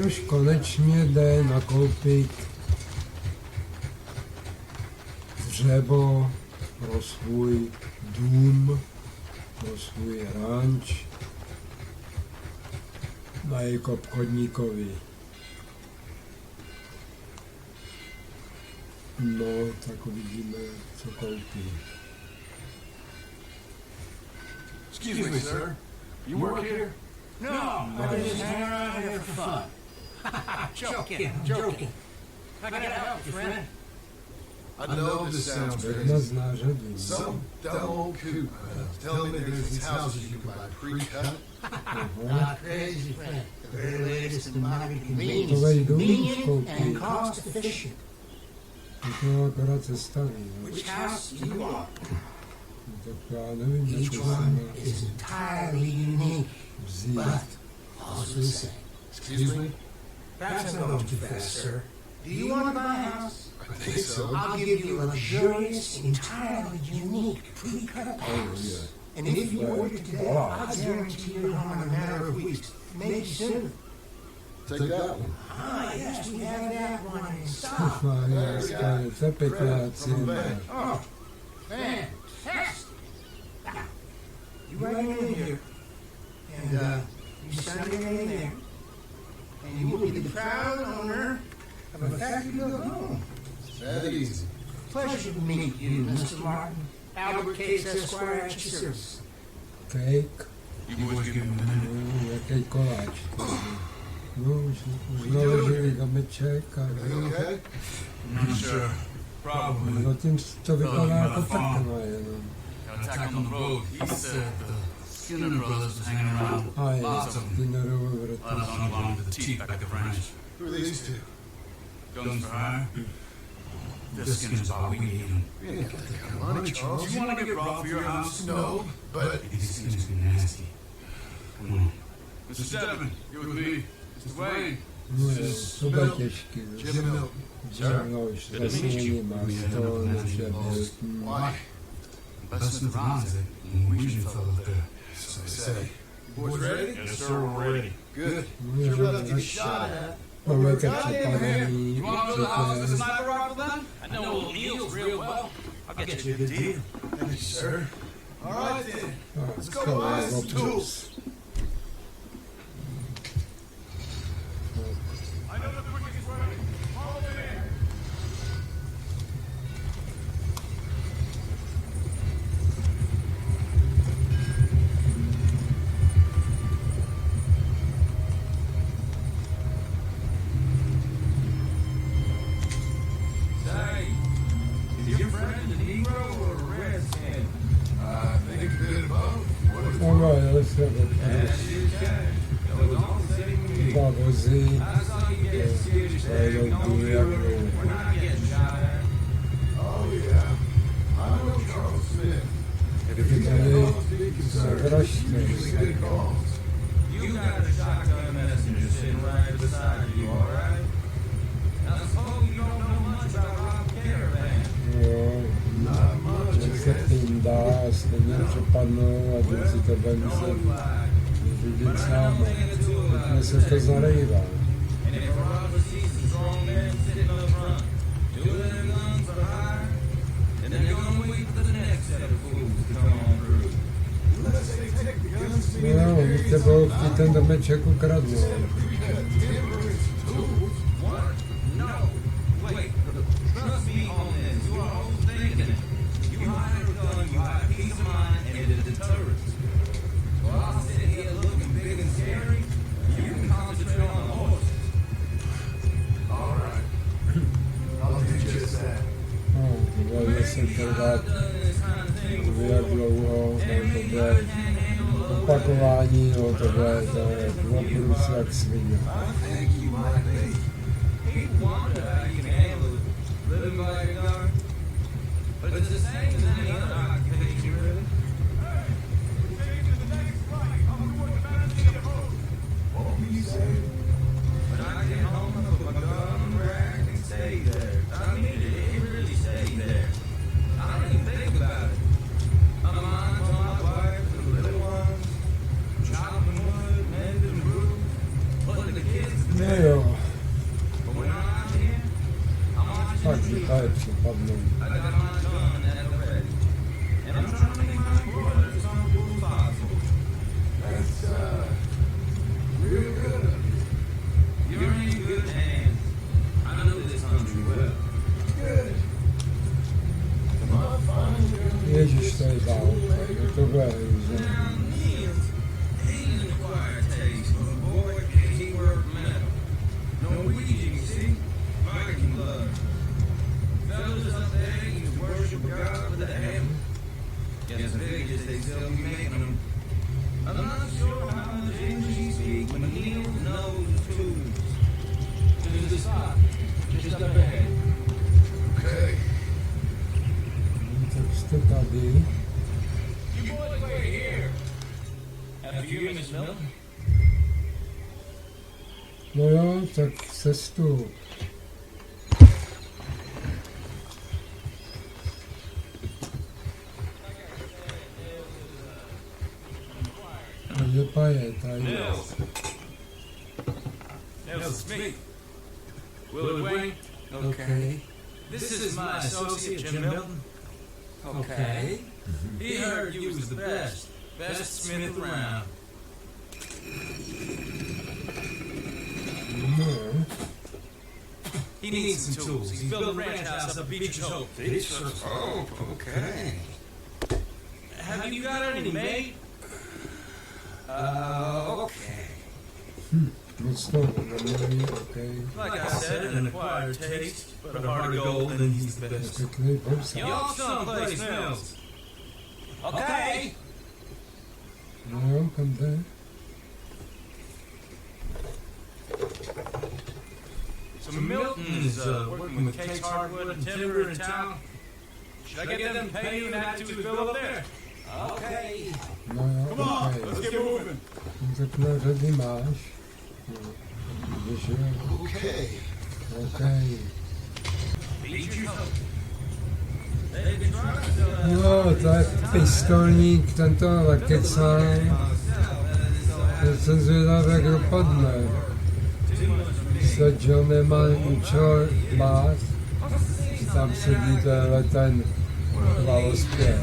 už konečně jde nakoupit dřevo pro svůj dům, pro svůj ranč na jejich obchodníkovi. No, tak uvidíme, co koupí. Excuse me, sir. You work here? No, I just hang around here for fun. Joking. I gotta help you, friend. I know this sounds Jedna crazy. z nářadí. Some dumb old coop telling me there's these houses you can buy pre-cut. Not crazy, friend. The very latest in modern convenience. Hotovej dům Convenient koupí. and cost efficient. To akorát se staví. No. Which house do you want? Tak já nevím, Each co one mám is entirely unique, vzít. but also the same. Excuse me? Perhaps I'm going too fast, sir. Do you want to buy a house? I think so. I'll give you a luxurious, entirely unique pre-cut house. And if you order today, I'll guarantee you're home in a matter of weeks, maybe sooner. Take that one. Ah, yes, we have that one in stock. To je pěkná cena. Oh, fantastic. Now, you write your name here, and you sign your name there, and you will be the proud owner of a factory-built home. That easy. Pleasure to meet you, Mr. Martin. Albert Cates, Esquire, at your service. Cake. You boys give him a minute. Jaký koláč. No, už naložili domeček a You okay? Not sure. Probably. zatím to vypadá jako prkna jenom. Got attacked on the road. He said the Skinner Brothers was hanging around. A je, Lots of them. Skinnerovo Let bratrstvo. alone belong to the chief back at the ranch. Who are these two? Guns for hire. The Skinners all we need them. We ain't got that kind of money, Charles. You want to get robbed for your house? No, but These Skinners get nasty. Come on. Mr. Stedman, you with me. Mr. Wayne. No jo, to bude těžký. Jim Milton. No, už vlastně nemá stol, neže Why? Best in the rounds, that Norwegian fellow up there. So they say. You boys ready? Yes, sir, we're ready. Good. Sure about to get shot at. Máme to přepadaný, You want to go to the house with a připné. sniper rifle then? I know old Neil's real well. I'll get you a good deal. Thank you, sir. All right then. Let's go to buy je some občas. tools. I know the quickest way. Follow me. Say, is your friend a Negro or a redskin? I think a bit of both. What is No, ale se As you can. No, it's all the same to me. dva vozy, I saw you get serious there. pojedou No, důl we're jako not getting shot at. Oh, yeah. I know Charles Smith. If you got calls to be concerned, Zaprašte usually se. good calls. You got a shotgun messenger sitting right beside you, all right? Now, suppose you don't know much about rob caravan. Jo, Not much. jak se pindá, stejně přepadnou a teď si to bude muset vyřídit sám. Pěkně se to zarejvá. And if a robber sees a strong man sitting up front, doing their guns for hire, then they're gonna wait for the next set of fools to come on through. Unless they take the guns to No me. jo, oni tebou chtít ten domeček ukradnout. What? No. Wait. Trust me on this. You are overthinking it. You hire a gun, you hire peace of mind, and a deterrent. While I'll sit here looking big and scary, you can concentrate on the horses. All right. I'll do just that. No, to bude se trvat, jak dlouho, no to bude opakování, no to bude oprus jak svině. I think you might be. People wonder how you can handle it, living by your gun. But it's the same as any other occupation, really. What were you saying? When I get home, I put my gun on the rack and stay there. I mean it really stay there. I don't even think about it. I'm mindful of my wife and the little ones, chopping wood, mending roof, putting the kids to No bed. jo, fakt, že to je přepadlo. I got my gun at the ready. And I'm trying to make my boys on both sides. That's, real good. You're in good hands. I know this country well. Good. Come on, find your Ježiš, to je válka, no tohle je že... Now, Niels, he ain't an acquired taste, but boy, can he work metal. Norwegian, you see? Viking blood. Fellas up there used to worship God with a hammer. Guess the figures they still be making them. I'm not sure how much English he speaks, but Niels knows his tools. To the side, just up ahead. Okay. Tak jste tady. You boys wait here. After you in this mill? No jo, tak cestu. Lepa je tady. Nils, it's me. Willard Wayne. Okay. This is my associate, Jim Milton. Okay. He heard you was the best smith around. No. He needs some tools. He's building a ranch house up Beach of Hope. Beach of Hope, okay. Have you got any made? Okay. Moc toho nemluví, okay. Like I said, an acquired taste, but a heart of gold, and he's the best. Pěkný popsat. Y'all someplace else. Okay. No jo, kam jde? So Milton is working with Cake's hardwood and timber in town. Should I get them to pay you and add to his bill up there? Okay. No jo, okay. Let's get moving. Tak na řady máš. No. Když je, Okay. okay. Beach of Hope. They've been trying to No, to je pistolník, ten to lekecá. Já jsem zvědav, jak dopadne. Se John nemá účel bát, tam sedí ten hvalospěv.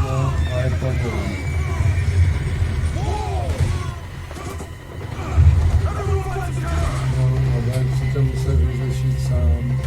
No, a je podobný. No, a bude si to muset vyřešit sám.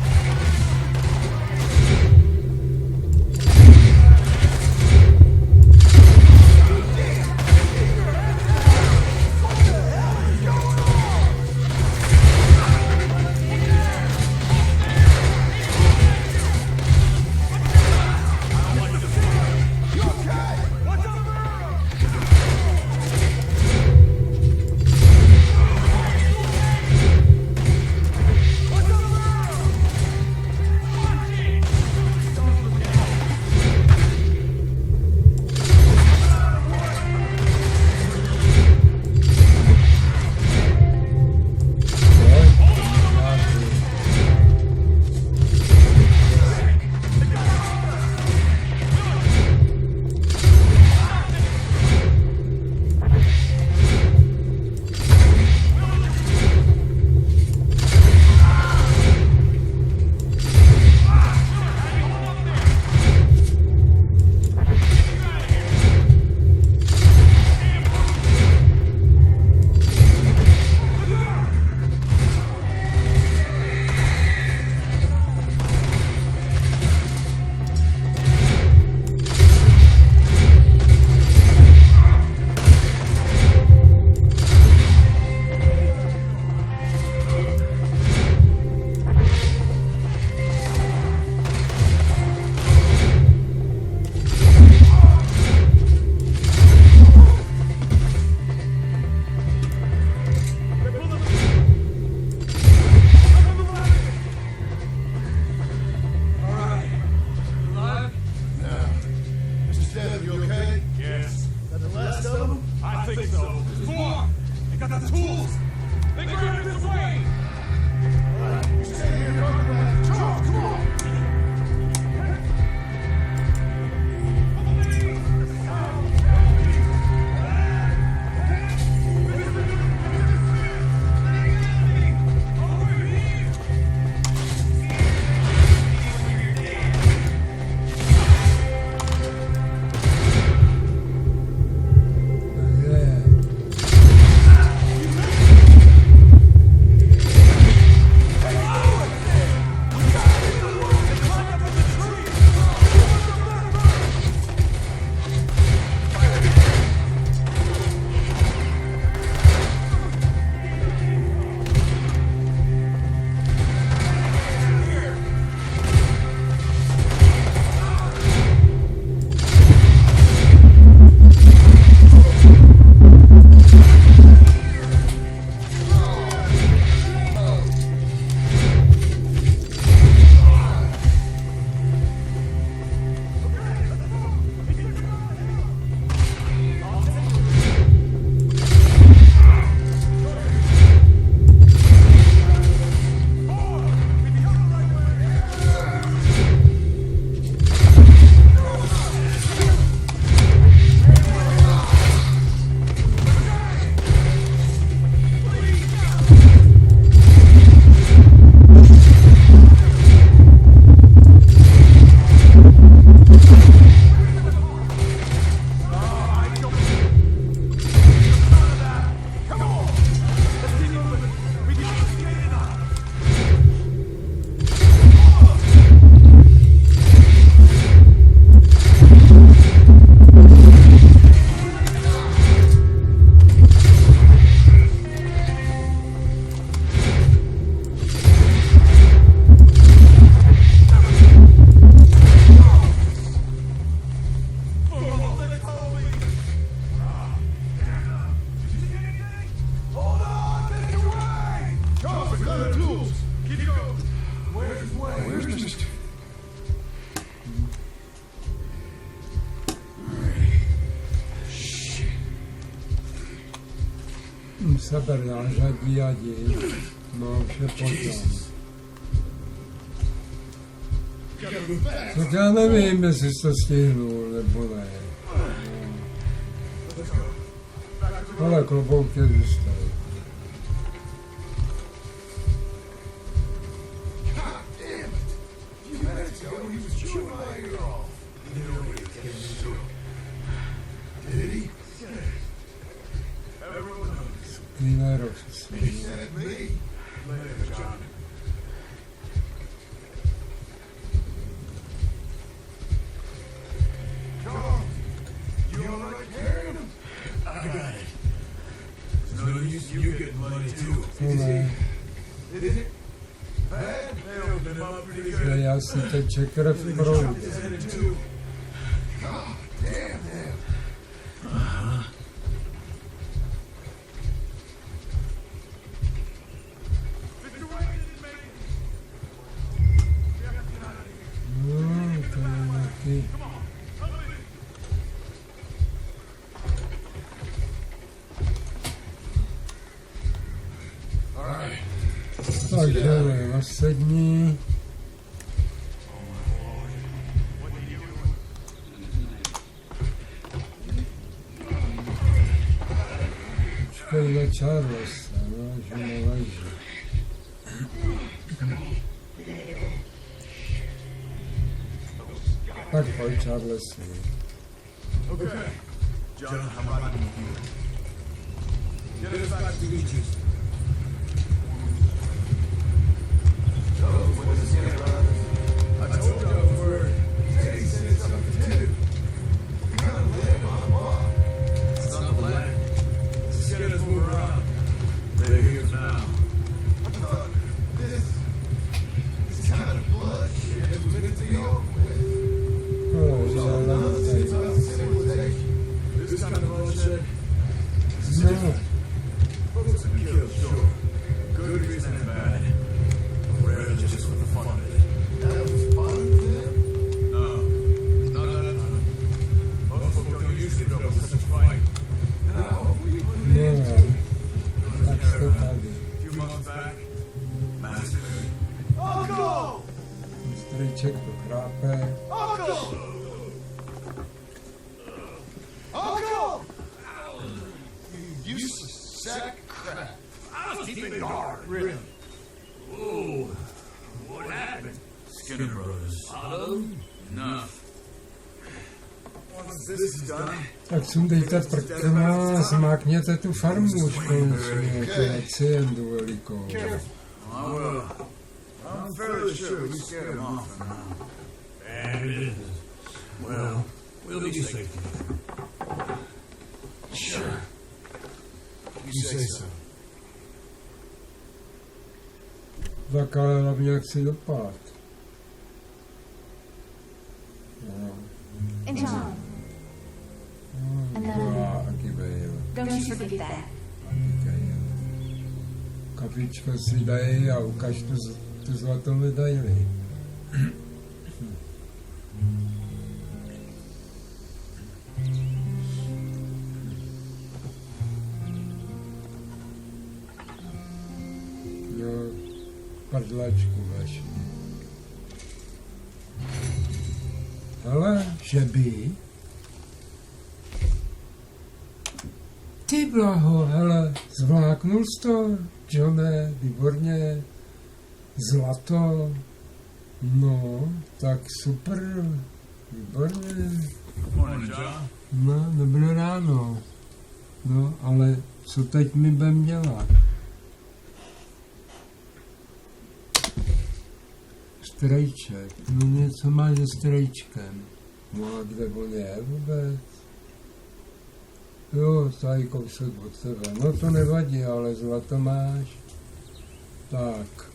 Where's Mr. Seber nářadí a dí. No, už je potom. Tak já nevím, jestli to stihnu, nebo ne. No. Ale klobouk je zůstal. Skinnerov svůj. Já si teče krev proudem. Takže nasední. Počkej na Charlesa, no, že neleží. Tak pojď, Charlesi. John, how about you? Get us back to Egypt. I told you a word. Teddy said something too. You gotta live on what? It's not the land. Just get us move around. They're here now. I thought this kind of bloodshed was meant to be over with. Oh, Nonsense about civilization. This kind of bloodshed. no. Folks have been killed, sure. Good reason and bad. Rarely just for the fun of it. That was fun to them? No, not that fun. Most folk don't usually go with such a fight. No, we wouldn't Nie have wiem. Tak to tady. a few months back. Massacre. Uncle! Strýček to chrápe. Uncle! Uncle! You useless sack of crap. I was keeping guard. Really? Whoa, what happened? Skinner Brothers. Enough. Once this is done, Tak sundejte prkna a zmákněte tu farmu už konečně, tu haciendu velikou. careful. I will. I'm fairly sure we scared him off for now. And it is. Well, we'll be safe. Sure. You say so. Tak ale hlavně jak si dopad. No, And John, no, taky bejl. don't you forget that. Kapičko si dej a ukaž tu zlatou medaili. No, prdlačku vaši. Hele, že by? Ty blaho, hele, zvláknul jsi to, Johne, výborně, zlato, no, tak super, výborně, Morning, John. no, dobré ráno, no, ale co teď mi budem dělat? Strejček, no něco máš se strejčkem, no a kde on je vůbec? Jo, tady kousek od tebe. No to nevadí, ale zlato máš. Tak.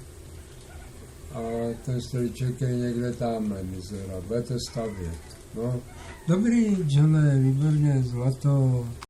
A ten strýček je někde tamhle, mizera. Budete stavět. No. Dobrý, Johne, výborně, zlato.